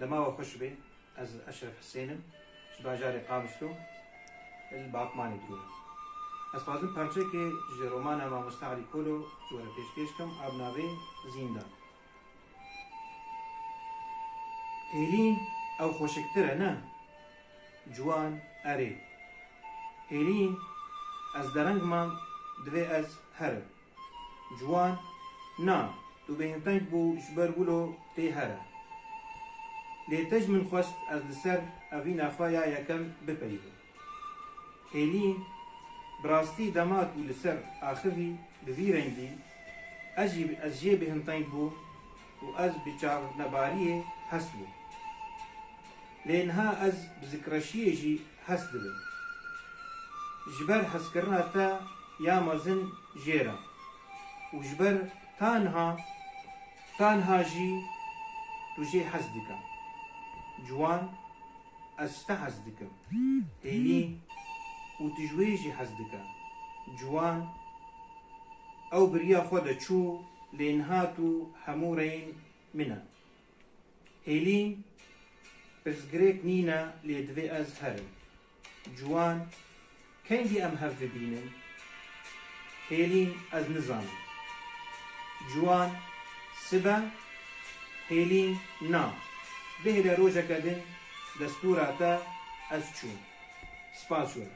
دماغ خوش بي از اشرف حسينم باجاري قامشتو الباطماني بدونه از بازم پرچه که جرومانا ما مستعلی کلو جوره پیش کم ابناوی زیندان هیلین او خوشکتره نه جوان اره هیلین از درنگ من دوی از هره جوان نه تو بهنتنگ بو جبر بولو تی هره لیتج من خواست از لسر اوی نخوایا یکم بپریده هیلین براستی دمات و لسر آخری بوی رنگی از جی بهنتنگ بو و از بچار نباریه هست بو لینها از بذکرشیه جی هست بو جبر حس کرنا تا یا مزن جیرا و جبر تانها جی تو جی حس دکم جوان از تا حس دکم هیلین و تجوی جی حس دکم جوان او بریا خود چو لینها تو همو رین منه هیلین پرزگریک نینا لیدوی از هرم جوان كاين ام هف ببينن هيلين از نظام جوان سبا هيلين نا به روجا كدن دستوراتا از چون سپاسور